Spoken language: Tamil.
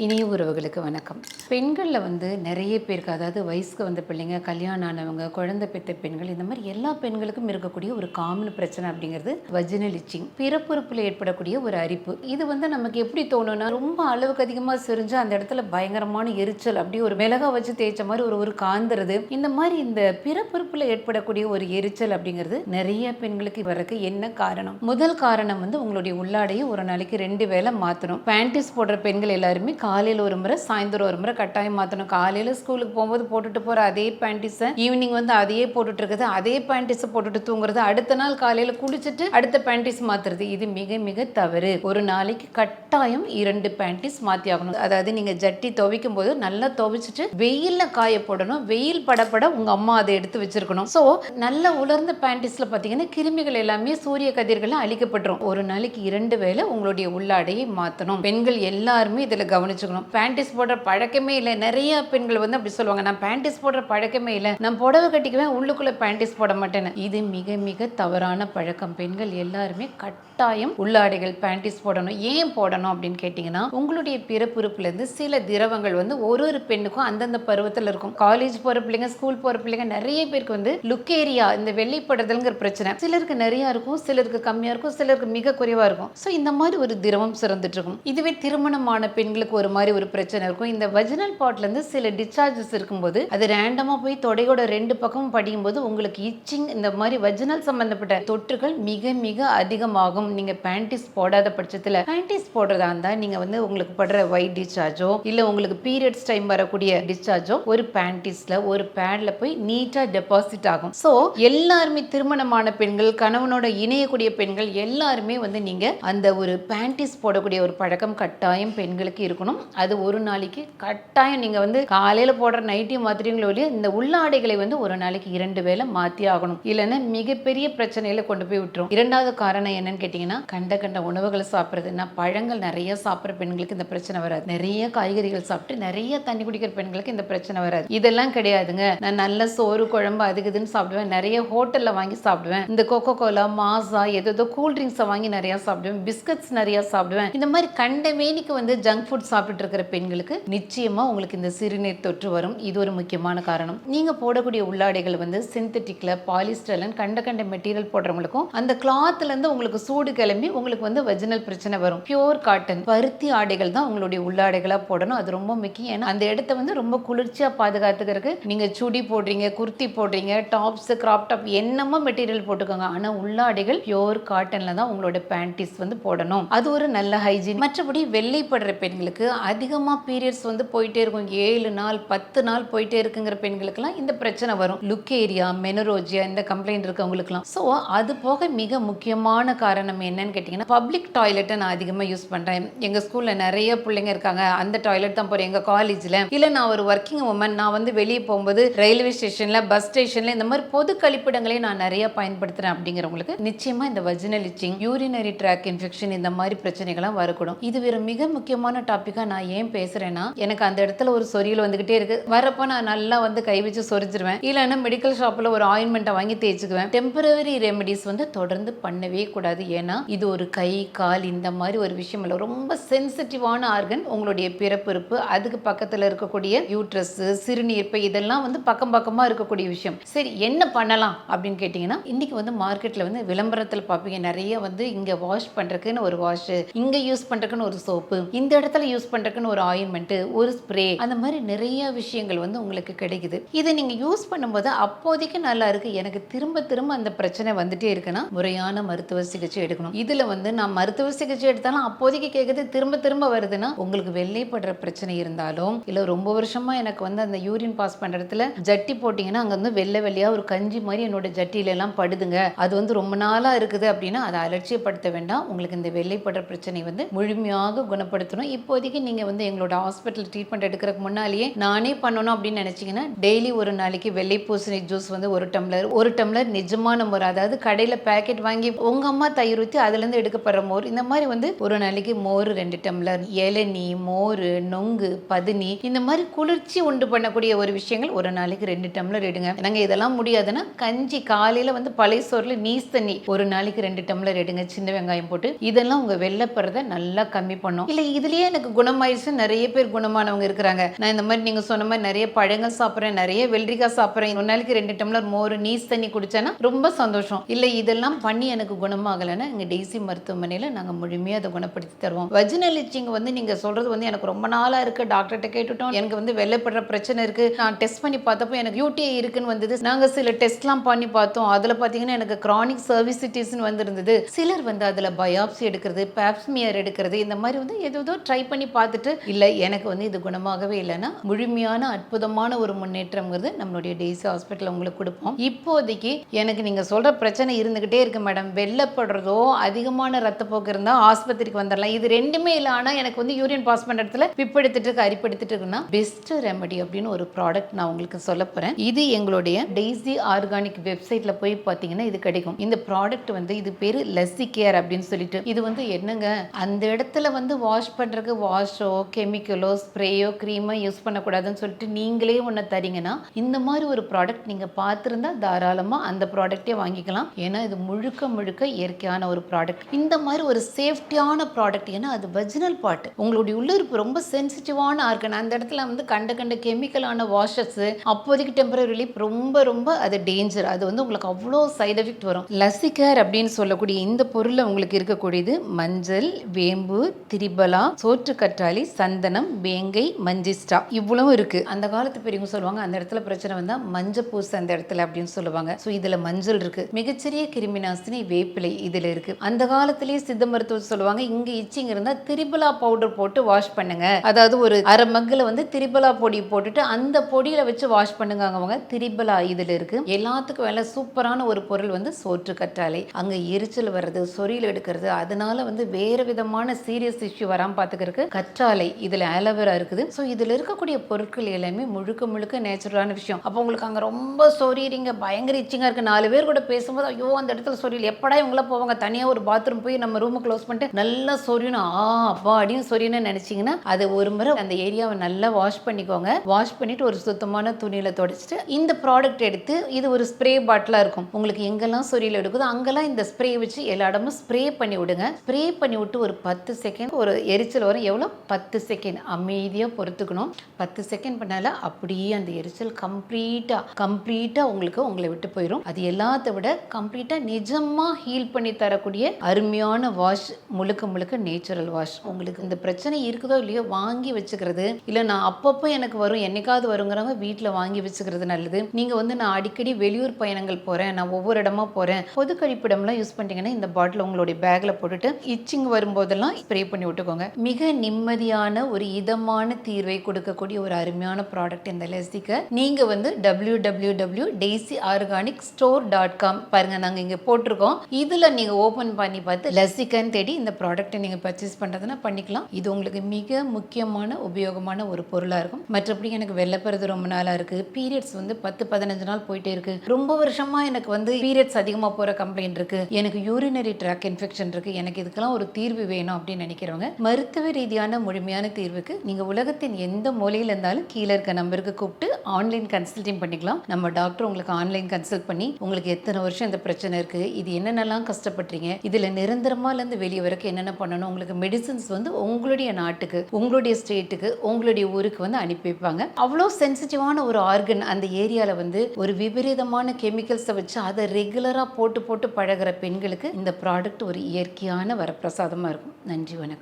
இனிய உறவுகளுக்கு வணக்கம். பெண்களில் நிறைய பேருக்கு, அதாவது வயசுக்கு வந்த பிள்ளைங்க, கல்யாணம் ஆனவங்க, குழந்தை பெற்ற பெண்கள், இந்த மாதிரி எல்லா பெண்களுக்கும் இருக்கக்கூடிய ஒரு காமன் பிரச்சனை அப்படிங்கிறது வஜினல் இச்சிங், பிறப்புறுப்பில் ஏற்படக்கூடிய ஒரு அரிப்பு. இது நமக்கு எப்படி தோணும்னா, ரொம்ப அளவுக்கு அதிகமாக செரிஞ்சு அந்த இடத்துல பயங்கரமான எரிச்சல், அப்படியே ஒரு மிளகா வச்சு தேய்ச்ச மாதிரி ஒரு காந்துறது. இந்த மாதிரி இந்த பிறப்புறுப்பில் ஏற்படக்கூடிய ஒரு எரிச்சல் அப்படிங்கிறது நிறைய பெண்களுக்கு வரக்கு என்ன காரணம்? முதல் காரணம் உங்களுடைய உள்ளாடையை ஒரு நாளைக்கு 2 வேளை மாற்றணும். பேண்டிஸ் போடுற பெண்கள் எல்லாருமே காலையில் ஒரு முறை, சாயந்தரம் ஒரு முறை கட்டாயம் மாற்றணும். காலையில் ஸ்கூலுக்கு போகும்போது போட்டுட்டு போகிற அதே பேண்டிஸை ஈவினிங் அதையே போட்டுட்டு இருக்குது, அதே பேண்டிஸை போட்டுட்டு தூங்குறது, அடுத்த நாள் காலையில் குளிச்சுட்டு அடுத்த பேண்டிஸ் மாற்றுறது. இது மிக மிக தவறு. ஒரு நாளைக்கு கட்டாயம் 2 பேண்டிஸ் மாற்றி ஆகணும். அதாவது நீங்கள் ஜட்டி துவைக்கும் போது நல்லா துவைச்சிட்டு வெயிலில் காய போடணும். வெயில் படப்பட உங்கள் அம்மா அதை எடுத்து வச்சிருக்கணும். ஸோ நல்ல உலர்ந்த பேண்டிஸில் பார்த்தீங்கன்னா கிருமிகள் எல்லாமே சூரிய கதிர்கள் அழிக்கப்பட்டுரும். ஒரு நாளைக்கு 2 வேளை உங்களுடைய உள்ளாடையை மாற்றணும். பெண்கள் எல்லாருமே இதில் கவனிச்சுக்கணும். பேண்டிஸ் போடுற பழக்கமே இல்லை. நிறைய பெண்கள் அப்படி சொல்லுவாங்க, நான் பேண்டிஸ் போடுற பழக்கமே இல்லை, நான் புடவை கட்டிக்குவேன், உள்ளுக்குள்ள பேண்டிஸ் போட மாட்டேன்னு. இது மிக மிக தவறான பழக்கம். பெண்கள் எல்லாருமே கட்டாயம் உள்ளாடைகள் பேண்டிஸ் போடணும். ஏன் போடணும் அப்படின்னு கேட்டிங்கன்னா, உங்களுடைய பிறப்புறுப்புல இருந்து சில திரவங்கள் ஒரு பெண்ணுக்கும் அந்தந்த பருவத்தில் இருக்கும். காலேஜ் போற பிள்ளைங்க, ஸ்கூல் போற பிள்ளைங்க நிறைய பேருக்கு லுக்கேரியா, இந்த வெள்ளைப்படுதல்ங்கிற பிரச்சனை சிலருக்கு நிறைய இருக்கும், சிலருக்கு கம்மியா இருக்கும், சிலருக்கு மிக குறைவா இருக்கும். ஸோ இந்த மாதிரி ஒரு திரவம் சிறந்துட்டு இருக்கும். இதுவே திருமணமான பெண்களுக்கு ஒரு மாதிரி ஒரு பிரச்சனை இருக்கும். இந்த வஜினல் பார்ட்ல இருந்து சில டிஸ்சார்ஜஸ் இருக்கும்போது அது ரேண்டமா போய் தொடையோட 2 பக்கமும் படியும் போது உங்களுக்கு இச்சிங், இந்த மாதிரி வஜினல் சம்பந்தப்பட்ட தொற்றுகள் மிக மிக அதிகமாகும். நீங்க பேண்டிஸ் போடாத பட்சத்தில், பேண்டிஸ் போடுறதா இருந்தா நீங்க உங்களுக்கு படுற ஒயிட் டிஸ்சார்ஜோ இல்ல உங்களுக்கு பீரியட்ஸ் டைம் வரக்கூடிய டிஸ்சார்ஜோ ஒரு பேண்டிஸ்ல ஒரு பேட்ல போய் நீட்டா டெபாசிட் ஆகும். ஸோ எல்லாருமே திருமணமான பெண்கள், கணவனோட இணையக்கூடிய பெண்கள் எல்லாருமே நீங்க அந்த ஒரு பேண்டிஸ் போடக்கூடிய ஒரு பழக்கம் கட்டாயம் பெண்களுக்கு இருக்கணும். அது ஒரு நாளைக்கு கட்டாயம் நீங்க காலையில போடுற நைட்டி மாத்திரங்களோ இல்லையா, இந்த உள்ளாடைகளை ஒரு நாளைக்கு 2 வேளை மாத்தி ஆகணும். இல்லைன்னா மிகப்பெரிய பிரச்சனையில கொண்டு போய் விட்டுரும். இரண்டாவது காரணம் என்னன்னு கேட்டீங்கன்னா, கண்ட கண்ட உணவுகளை சாப்பிடுறது. நான் பழங்கள் நிறைய சாப்பிட்ற பெண்களுக்கு இந்த பிரச்சனை வராது. நிறைய காய்கறிகள் சாப்பிட்டு நிறைய தண்ணி குடிக்கிற பெண்களுக்கு இந்த பிரச்சனை வராது. இதெல்லாம் கிடையாதுங்க. நான் நல்ல சோறு குழம்பு அதுக்குதுன்னு சாப்பிடுவேன், நிறைய ஹோட்டல்ல வாங்கி சாப்பிடுவேன், இந்த கோகோ கோலா, மாசா, ஏதோ கூல் ட்ரிங்க்ஸை வாங்கி நிறைய சாப்பிடுவேன், பிஸ்கட்ஸ் நிறைய சாப்பிடுவேன். இந்த மாதிரி கண்ட மேனிக்கு ஜங்க் ஃபுட் சாப்பிட்டு இருக்கிற பெண்களுக்கு நிச்சயமா உங்களுக்கு இந்த சிறுநீர் தொற்று வரும். இது ஒரு முக்கியமான காரணம். நீங்க போடக்கூடிய உள்ளாடைகள் சிந்தட்டிக்ல, பாலிஸ்டர்லன்னு கண்ட மெட்டீரியல் போடுறவங்களுக்கும் அந்த கிளாத்ல இருந்து உங்களுக்கு சூடு கிளம்பி உங்களுக்கு வஜினல் பிரச்சனை வரும். பியூர் காட்டன், பருத்தி ஆடைகள் தான் உங்களுடைய உள்ளாடைகளா போடணும். அது ரொம்ப முக்கியம். ஏன்னா அந்த இடத்த ரொம்ப குளிர்ச்சியா பாதுகாத்துக்கிறதுக்கு நீங்க சுடி போடுறீங்க, குர்த்தி போடுறீங்க, டாப்ஸ், கிராப் டாப், என்னமோ மெட்டீரியல் போட்டுக்கோங்க. ஆனா உள்ளாடைகள் பியூர் காட்டன்ல தான் உங்களோட பேண்டிஸ் போடணும். அது ஒரு நல்ல ஹைஜீன். மற்றபடி வெள்ளைப்படுற பெண்களுக்கு அதிகமாக பீரியட்ஸ் போயிட்டே இருக்கும், 7 நாள் 10 நாள் போயிட்டே இருக்குங்கிற பெண்களுக்குலாம் இந்த பிரச்சனை வரும். லுக்கேரியா, மெனரோஜியா, இந்த கம்ப்ளைண்ட் இருக்கவங்களுக்குலாம். ஸோ அது போக மிக முக்கியமான காரணம் என்னன்னு கேட்டிங்கன்னா, பப்ளிக் டாய்லெட்டை நான் அதிகமாக யூஸ் பண்ணுறேன். எங்கள் ஸ்கூலில் நிறைய பிள்ளைங்க இருக்காங்க, அந்த டாய்லெட் தான் போகிறேன். எங்கள் காலேஜில் இல்லை, நான் ஒரு ஒர்க்கிங் உமன், நான் வெளியே போகும்போது ரயில்வே ஸ்டேஷனில், பஸ் ஸ்டேஷனில் இந்த மாதிரி பொது கழிப்பிடங்களையும் நான் நிறைய பயன்படுத்துகிறேன் அப்படிங்கிறவங்களுக்கு நிச்சயமாக இந்த vaginal itching, urinary tract infection, இந்த மாதிரி பிரச்சனைகள்லாம் வரக்கூடும். இது வேறு மிக முக்கியமான டாப்பிக்காக நான் ஏன் பேசுகிறேன்னா, எனக்கு அந்த இடத்துல ஒரு சொரியல் வந்துக்கிட்டே இருக்கு. வரப்போ நான் நல்லா கை வச்சு சொரிஞ்சிருவேன். இல்லைன்னா மெடிக்கல் ஷாப்பில் ஒரு ஆயின்மெண்ட்டை வாங்கி தேய்ச்சிக்குவேன். டெம்பரவரி ரெமெடிஸ் தொடர்ந்து பண்ணவே கூடாது. ஏன்னா இது ஒரு கை கால் இந்த மாதிரி ஒரு விஷயம் இல்லை, ரொம்ப சென்சிட்டிவான ஆர்கன் உங்களுடைய பிறப்புறுப்பு. அதுக்கு பக்கத்தில் இருக்கக்கூடிய யூட்ரஸ், சிறுநீர்ப்பை, இதெல்லாம் பக்கம் பக்கமாக இருக்கக்கூடிய விஷயம். சரி, என்ன பண்ணலாம் அப்படின்னு கேட்டிங்கன்னா, இன்னைக்கு மார்க்கெட்டில் விளம்பரத்தில் பார்ப்பீங்க நிறைய இங்கே வாஷ் பண்ணுறதுக்குன்னு ஒரு வாஷ், இங்கே யூஸ் பண்ணுறதுக்குன்னு ஒரு சோப்பு, இந்த இடத்துல யூஸ் பண்ணுறதுக்குன்னு ஒரு ஆயின்மெண்ட், ஒரு ஸ்ப்ரே, அந்த மாதிரி நிறைய விஷயங்கள் உங்களுக்கு கிடைக்குது. இதை நீங்கள் யூஸ் பண்ணும்போது அப்போதைக்கு நல்லா இருக்கு, எனக்கு திரும்ப திரும்ப அந்த பிரச்சனை வந்துட்டே இருக்குன்னா முறையான மருத்துவ சிகிச்சை எடுக்கணும். இதில் நான் மருத்துவ சிகிச்சை எடுத்தாலும் அப்போதைக்கு கேட்குறது திரும்ப திரும்ப வருதுன்னா, உங்களுக்கு வெள்ளைப்படுற பிரச்சனை இருந்தாலும் இல்லை ரொம்ப வருஷமா எனக்கு அந்த யூரின் பாஸ் பண்ணுற இடத்துல ஜட்டி போட்டிங்கன்னா அங்கே வெள்ளை வெள்ளையாக ஒரு கஞ்சி மாதிரி என்னோட ஜட்டியில எல்லாம் படுதுங்க, அது ரொம்ப நாளாக இருக்குது அப்படின்னா அதை அலட்சியப்படுத்த வேண்டாம். உங்களுக்கு இந்த வெள்ளைப்படுற பிரச்சனை முழுமையாக குணப்படுத்தணும். இப்போதைக்கு நீங்கள் எங்களோட ஹாஸ்பிட்டல் ட்ரீட்மெண்ட் எடுக்கிறதுக்கு முன்னாலேயே நானே பண்ணணும் அப்படின்னு நினச்சிங்கன்னா, டெய்லி ஒரு நாளைக்கு வெள்ளை பூசணி ஜூஸ் ஒரு டம்ளர் நிஜமான முறை, அதாவது கடையில் பேக்கெட் வாங்கி உங்கள் அம்மா தயிர் ஊற்றி அதுலேருந்து எடுக்கப்படுற மோர், இந்த மாதிரி வந்து ஒரு நாளைக்கு மோர் 2 டம்ளர், இளநீ, மோர், நொங்கு, பதுனி, இந்த மாதிரி குளிர்ச்சி உண்டு பண்ணக்கூடிய ஒரு விஷயங்கள் ஒரு நாளைக்கு 2 டம்ளர் எடுங்க. நாங்கள் இதெல்லாம் முடியாதுன்னா கஞ்சி காலையில் வந்து பழைய சோறில் நீஸ் தண்ணி ஒரு நாளைக்கு 2 டம்ளர் எடுங்க, சின்ன வெங்காயம் போட்டு. இதெல்லாம் உங்கள் வெள்ளைப்படுறதை நல்லா கம்மி பண்ணும். இல்லை இதுலேயே எனக்கு குணமாயிடுச்சு, நிறைய பேர் குணமானவங்க இருக்கிறாங்க. நான் இந்த மாதிரி நீங்கள் சொன்ன மாதிரி நிறைய பழங்கள் சாப்பிட்றேன், நிறைய வெள்ளரிக்காய் சாப்பிட்றேன், ஒரு நாளைக்கு 2 டம்ளர் மோர் நீஸ் தண்ணி குடிச்சேன்னா ரொம்ப சந்தோஷம். இல்லை இதெல்லாம் பண்ணி எனக்கு குணமாகலைன்னா எங்கள் டெய்ஸி மருத்துவமனையில் நாங்கள் முழுமையாக அதை குணப்படுத்தி தருவோம். வஜினல் இச்சிங் வந்து நீங்கள் சொல்கிறது வந்து எனக்கு ரொம்ப நாளாக இருக்குது, டாக்டர்கிட்ட கேட்டுட்டோம், எனக்கு வந்து வெள்ளைப்படுற பிரச்சனை இருக்குது, நான் டெஸ்ட் பண்ணி பார்த்தப்போ எனக்கு யூடிஐ இருக்குன்னு வந்தது. நாங்கள் சில டெஸ்ட்லாம் பண்ணி பார்த்தோம், அதில் பார்த்தீங்கன்னா எனக்கு கிரானிக் சர்வீசிட்டிஸ்ன்னு வந்துருந்தது. சிலர் வந்து அதில் பயாப்சி எடுக்கிறது, பேப்ஸ்மியர் எடுக்கிறது, இந்த மாதிரி வந்து ஏதோ ட்ரை பண்ணி பார்த்துட்டு இல்லை எனக்கு வந்து இது குணமாகவே இல்லைன்னா முழுமையான அற்புதமான ஒரு முன்னேற்றம்ங்கிறது நம்மளுடைய டெய்ஸி ஹாஸ்பிட்டலில் உங்களுக்கு கொடுப்போம். இப்போதைக்கு எனக்கு நீங்கள் சொல்கிற பிரச்சனை இருந்துக்கிட்டே இருக்கு மேடம், வெள்ளப்படுறதோ அதிகமான ரத்தப்போக்கு இருந்தால் ஆஸ்பத்திரிக்கு வந்துடலாம், இது ரெண்டுமே இல்லை, ஆனால் எனக்கு வந்து யூரின் பாஸ் பண்ணுற இடத்துல பிப்படுத்திட்டு இருக்கு, அரிப்படுத்திட்டு இருக்குன்னா பெஸ்ட் ரெமடி அப்படின்னு ஒரு ப்ராடக்ட் நான் உங்களுக்கு சொல்ல போகிறேன். இது எங்களுடைய டெய்ஸி ஆர்கானிக் வெப்சைட்டில் போய் பார்த்தீங்கன்னா இது கிடைக்கும். இந்த ப்ராடக்ட் வந்து இது பேர் லெஸ்ஸி கேர் அப்படின்னு சொல்லிட்டு, இது வந்து என்னங்க அந்த இடத்துல வந்து வாஷ் பண்ணுறதுக்கு வாஷோ கெமிக்கலோ ஸ்ப்ரேயோ க்ரீமோ யூஸ் பண்ணக்கூடாதுன்னு சொல்லிட்டு நீங்களே ஒன்று தரீங்கன்னா இந்த மாதிரி ஒரு ப்ராடக்ட் நீங்கள் பார்த்துருந்தா தாராளமாக அந்த ப்ராடக்டே வாங்கிக்கலாம். ஏன்னா இது முழுக்க முழுக்க இயற்கையான ஒரு ப்ராடக்ட். இந்த மாதிரி ஒரு சேஃப்டியான ப்ராடக்ட், ஏன்னா அது வஜினல் பார்ட், உங்களுடைய உள்ளுறுப்பு ரொம்ப சென்சிட்டிவான ஆர்கன். அந்த இடத்துல வந்து கண்ட கெமிக்கலான வாஷஸ் அப்போதைக்கு டெம்பரரி ரொம்ப அது டேஞ்சர், அது வந்து உங்களுக்கு அவ்வளோ சைட் எஃபெக்ட் வரும். லசிகர் அப்படின்னு சொல்லக்கூடிய இந்த பொருளில் உங்களுக்கு இருக்கக்கூடியது மஞ்சள், வேம்பு, திரிபலா, சோற்று கற்றாழை, சந்தனம், வேங்கை, மஞ்சிஸ்டா இவ்வளவும் இருக்கு. அந்த காலத்து பெரியவங்க சொல்லுவாங்க அந்த இடத்துல பிரச்சனை வந்தா மஞ்சள் பூசு அந்த இடத்துல அப்படின்னு சொல்லுவாங்க. ஸோ இதுல மஞ்சள் இருக்கு, மிகச்சிறிய கிருமி நாசினி வேப்பிலை இதுல இருக்கு. அந்த காலத்திலேயே சித்த மருத்துவம் சொல்லுவாங்க இங்க இச்சிங் இருந்தா திரிபலா பவுடர் போட்டு வாஷ் பண்ணுங்க, அதாவது ஒரு அரை மக்கில் வந்து திரிபலா பொடி போட்டுட்டு அந்த பொடியில வச்சு வாஷ் பண்ணுங்க. அவங்க திரிபலா இதுல இருக்கு. எல்லாத்துக்கும் வேலை சூப்பரான ஒரு பொருள் வந்து சோற்று கற்றாழை. அங்க எரிச்சல் வர்றது, சொறியில் எடுக்கிறது, அதனால வந்து வேற விதமான சீரியஸ் இஷ்யூ வராம பாத்துக்கிறதுக்கு கற்றாழை, இதுல ஆலோவேரா இருக்குது. ஸோ இதுல இருக்கக்கூடிய பொருட்கள் எல்லாமே முழுக்க நேச்சுரலான விஷயம். அப்போ உங்களுக்கு அங்கே ரொம்ப சொறீங்க, பயங்கர இச்சிங்காக இருக்குது, 4 பேர் கூட பேசும்போது ஐயோ அந்த இடத்துல சொரியல் எப்படா இவங்கள போவாங்க, தனியாக ஒரு பாத்ரூம் போய் நம்ம ரூமை க்ளோஸ் பண்ணிட்டு நல்லா சொரியணும் அப்பா அப்படின்னு சொரியணும்னு நினச்சிங்கன்னா அது ஒரு முறை அந்த ஏரியாவை நல்லா வாஷ் பண்ணிக்கோங்க. வாஷ் பண்ணிட்டு ஒரு சுத்தமான துணியில் துடைச்சிட்டு இந்த ப்ராடக்ட் எடுத்து, இது ஒரு ஸ்ப்ரே பாட்டிலாக இருக்கும், உங்களுக்கு எங்கெல்லாம் சொரியல் எடுக்குதோ அங்கெல்லாம் இந்த ஸ்ப்ரே வச்சு எல்லா இடமும் ஸ்ப்ரே பண்ணி விடுங்க. ஸ்ப்ரே பண்ணி விட்டு ஒரு 10 செகண்ட் ஒரு எரிச்சல் வரும், எவ்வளோ 10 செகண்ட் அமைதியாக பொறுத்துக்கணும். 10 செகண்ட் பண்ணால அப்படியே அந்த எரிச்சல் கம்ப்ளீட்டா உங்களுக்கு உங்களை விட்டு போயிடும். அது எல்லாத்த விட கம்ப்ளீட்டா நிஜமா ஹீல் பண்ணி தரக்கூடிய அருமையான வாஷ், முழுக்க நேச்சுரல் வாஷ். உங்களுக்கு இந்த பிரச்சனை இருக்குதோ இல்லையோ வாங்கி வச்சுக்கிறது, இல்லை நான் அப்பப்போ எனக்கு வரும் என்னைக்காவது வருங்கிறவங்க வீட்டில் வாங்கி வச்சுக்கிறது நல்லது. நீங்கள் வந்து நான் அடிக்கடி வெளியூர் பயணங்கள் போகிறேன், நான் ஒவ்வொரு இடமா போகிறேன், பொது கழிப்பிடம்லாம் யூஸ் பண்ணிட்டீங்கன்னா இந்த பாட்டில் உங்களுடைய பேக்கில் போட்டுட்டு இச்சிங் வரும்போதெல்லாம் ஸ்ப்ரே பண்ணி விட்டுக்கோங்க. மிக நிம்மதியான ஒரு இதமான தீர்வை கொடுக்கக்கூடிய ஒரு அருமையான ப்ராடக்ட் இந்த லெஸ்ஸிகர். நீங்கள் வந்து www.daisyarganicstore.com பாருங்க, நாங்கள் இங்கே போட்டிருக்கோம். இதில் நீங்கள் ஓப்பன் பண்ணி பார்த்து லெஸ்ஸிகர்னு தேடி இந்த ப்ராடக்ட்டை நீங்கள் பர்ச்சேஸ் பண்ணுறதுனா பண்ணிக்கலாம். இது உங்களுக்கு மிக முக்கியமான உபயோகமான ஒரு பொருளாக இருக்கும். மற்றபடி எனக்கு வெள்ளப்படுறது ரொம்ப நாளாக இருக்குது, பீரியட்ஸ் வந்து 10-15 நாள் போயிட்டே இருக்குது, ரொம்ப வருஷமாக எனக்கு வந்து பீரியட்ஸ் அதிகமாக போகிற கம்ப்ளைண்ட் இருக்குது, எனக்கு யூரினரி ட்ராக் இன்ஃபெக்ஷன் இருக்குது, எனக்கு இதுக்கெல்லாம் ஒரு தீர்வு வேணும் அப்படின்னு நினைக்கிறவங்க மருத்துவ ரீதியான முழுமையான தீர்வுக்கு நீங்கள் உலகத்தின் எந்த மூலையில் இருந்தாலும் கீழே இருக்க நம்பருக்கு கூப்பிட்டு ஆன்லைன் கன்சல்டிங் பண்ணிக்கலாம். நம்ம டாக்டர் உங்களுக்கு ஆன்லைன் கன்சல்ட் பண்ணி உங்களுக்கு எத்தனை வருஷம் இந்த பிரச்சனை இருக்குது, இது என்னென்னலாம் கஷ்டப்படுறீங்க, இதில் நிரந்தரமாலேருந்து வெளியே வரைக்கும் என்னென்ன பண்ணணும், உங்களுக்கு மெடிசன்ஸ் வந்து உங்களுடைய நாட்டுக்கு, உங்களுடைய ஸ்டேட்டுக்கு, உங்களுடைய ஊருக்கு வந்து அனுப்பி வைப்பாங்க. அவ்வளோ சென்சிட்டிவான ஒரு ஆர்கன் அந்த ஏரியாவில் வந்து ஒரு விபரீதமான கெமிக்கல்ஸை வச்சு அதை ரெகுலராக போட்டு பழகிற பெண்களுக்கு இந்த ப்ராடக்ட் ஒரு இயற்கையான வரப்பிரசாதமாக இருக்கும். நன்றி, வணக்கம்.